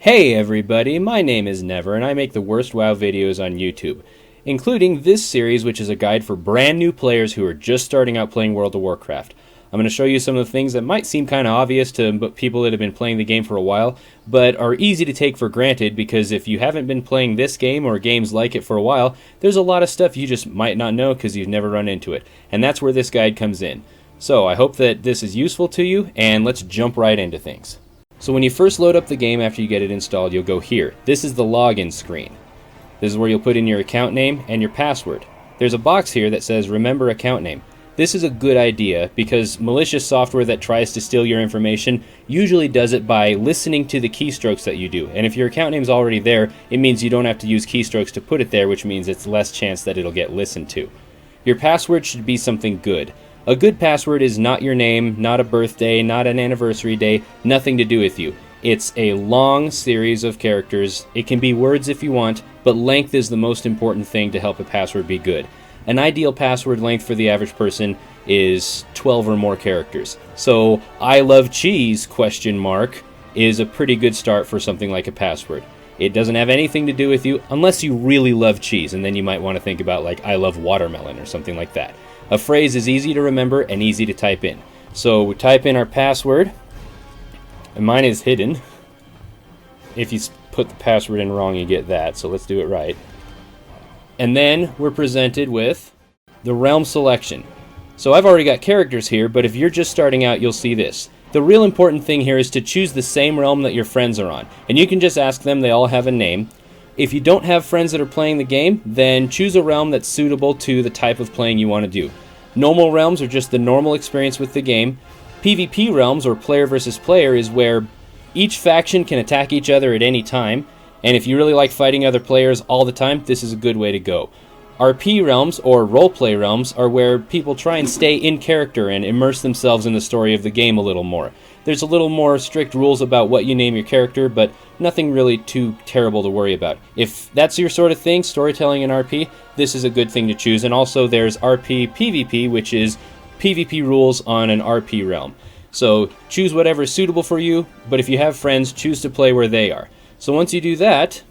Hey everybody, my name is Never and I make the worst WoW videos on YouTube, including this series which is a guide for brand new players who are just starting out playing World of Warcraft. I'm going to show you some of the things that might seem kind of obvious to people that have been playing the game for a while, but are easy to take for granted because if you haven't been playing this game or games like it for a while, there's a lot of stuff you just might not know because you've never run into it, and that's where this guide comes in. So I hope that this is useful to you, and let's jump right into things. So when you first load up the game after you get it installed, you'll go here. This is the login screen. This is where you'll put in your account name and your password. There's a box here that says remember account name. This is a good idea because malicious software that tries to steal your information usually does it by listening to the keystrokes that you do. And if your account name is already there, it means you don't have to use keystrokes to put it there, which means it's less chance that it'll get listened to. Your password should be something good. A good password is not your name, not a birthday, not an anniversary day, nothing to do with you. It's a long series of characters. It can be words if you want, but length is the most important thing to help a password be good. An ideal password length for the average person is 12 or more characters. So, I love cheese, ? Is a pretty good start for something like a password. It doesn't have anything to do with you unless you really love cheese, and then you might want to think about like I love watermelon or something like that. A phrase is easy to remember and easy to type in. So we type in our password, and mine is hidden. If you put the password in wrong, you get that, so let's do it right. And then we're presented with the realm selection. So I've already got characters here, but if you're just starting out, you'll see this. The real important thing here is to choose the same realm that your friends are on. And you can just ask them, they all have a name. If you don't have friends that are playing the game, then choose a realm that's suitable to the type of playing you want to do. Normal realms are just the normal experience with the game. PvP realms, or player versus player, is where each faction can attack each other at any time, and if you really like fighting other players all the time, this is a good way to go. RP realms, or roleplay realms, are where people try and stay in character and immerse themselves in the story of the game a little more. There's a little more strict rules about what you name your character, but nothing really too terrible to worry about. If that's your sort of thing, storytelling and RP, this is a good thing to choose. And also there's RP PvP, which is PvP rules on an RP realm. So choose whatever is suitable for you, but if you have friends, choose to play where they are. So once you do that,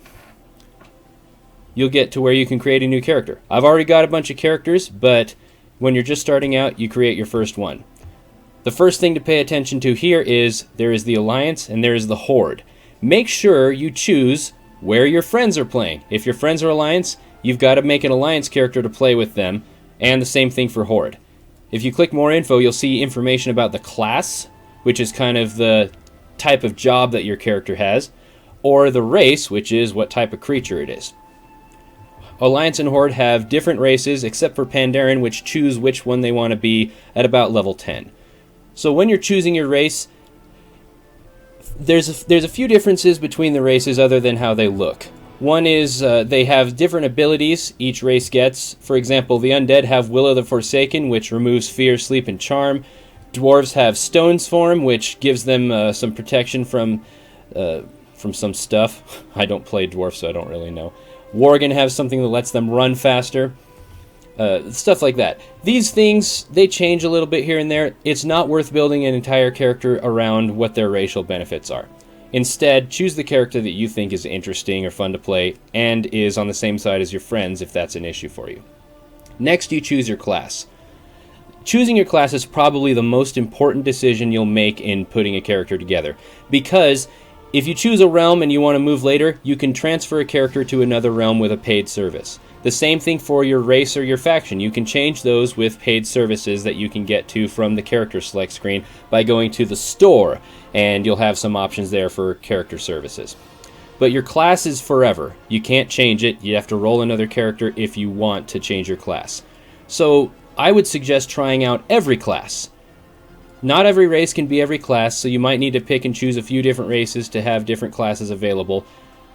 you'll get to where you can create a new character. I've already got a bunch of characters, but when you're just starting out, you create your first one. The first thing to pay attention to here is there is the Alliance and there is the Horde. Make sure you choose where your friends are playing. If your friends are Alliance, you've got to make an Alliance character to play with them, and the same thing for Horde. If you click more info, you'll see information about the class, which is kind of the type of job that your character has, or the race, which is what type of creature it is. Alliance and Horde have different races, except for Pandaren, which choose which one they want to be at about level 10. So when you're choosing your race, there's a few differences between the races other than how they look. One is they have different abilities each race gets. For example, the Undead have Will of the Forsaken, which removes fear, sleep, and charm. Dwarves have Stone's Form, which gives them some protection from some stuff. I don't play Dwarf, so I don't really know. Worgen have something that lets them run faster. Stuff like that. These things, they change a little bit here and there. It's not worth building an entire character around what their racial benefits are. Instead, choose the character that you think is interesting or fun to play and is on the same side as your friends if that's an issue for you. Next, you choose your class. Choosing your class is probably the most important decision you'll make in putting a character together, because if you choose a realm and you want to move later, you can transfer a character to another realm with a paid service. The same thing for your race or your faction. You can change those with paid services that you can get to from the character select screen by going to the store, and you'll have some options there for character services. But your class is forever. You can't change it. You have to roll another character if you want to change your class. So I would suggest trying out every class. Not every race can be every class, so you might need to pick and choose a few different races to have different classes available.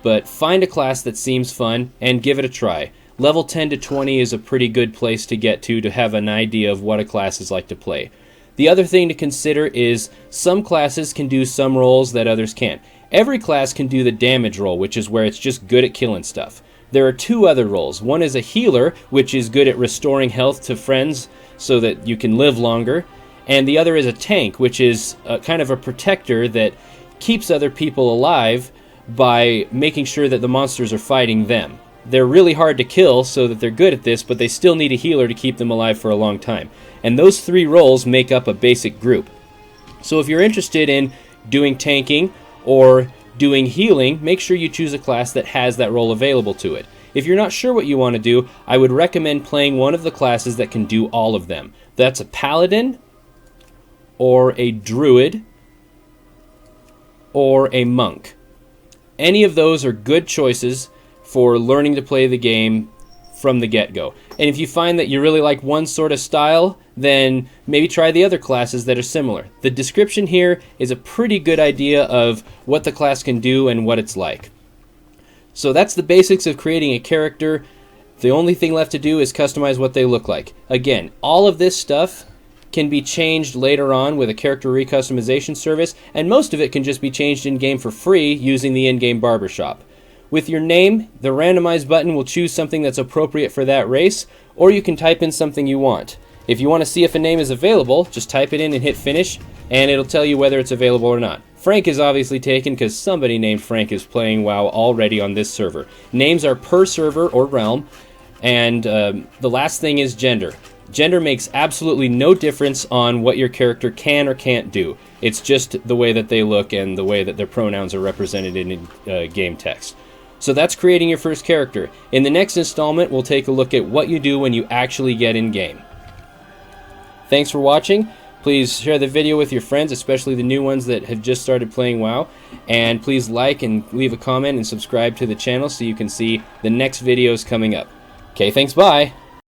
But find a class that seems fun and give it a try. Level 10 to 20 is a pretty good place to get to have an idea of what a class is like to play. The other thing to consider is some classes can do some roles that others can't. Every class can do the damage role, which is where it's just good at killing stuff. There are two other roles. One is a healer, which is good at restoring health to friends so that you can live longer. And the other is a tank, which is kind of a protector that keeps other people alive by making sure that the monsters are fighting them. They're really hard to kill so that they're good at this, but they still need a healer to keep them alive for a long time. And those 3 roles make up a basic group. So if you're interested in doing tanking or doing healing, make sure you choose a class that has that role available to it. If you're not sure what you want to do, I would recommend playing one of the classes that can do all of them. That's a paladin, or a druid, or a monk. Any of those are good choices for learning to play the game from the get-go. And if you find that you really like one sort of style, then maybe try the other classes that are similar. The description here is a pretty good idea of what the class can do and what it's like. So that's the basics of creating a character. The only thing left to do is customize what they look like. Again, all of this stuff can be changed later on with a character recustomization service, and most of it can just be changed in-game for free using the in-game barbershop. With your name, the randomize button will choose something that's appropriate for that race, or you can type in something you want. If you want to see if a name is available, just type it in and hit finish, and it'll tell you whether it's available or not. Frank is obviously taken because somebody named Frank is playing WoW already on this server. Names are per server or realm, and the last thing is gender. Gender makes absolutely no difference on what your character can or can't do. It's just the way that they look and the way that their pronouns are represented in game text. So that's creating your first character. In the next installment, we'll take a look at what you do when you actually get in-game. Thanks for watching. Please share the video with your friends, especially the new ones that have just started playing WoW. And please like and leave a comment and subscribe to the channel so you can see the next videos coming up. Okay, thanks, bye!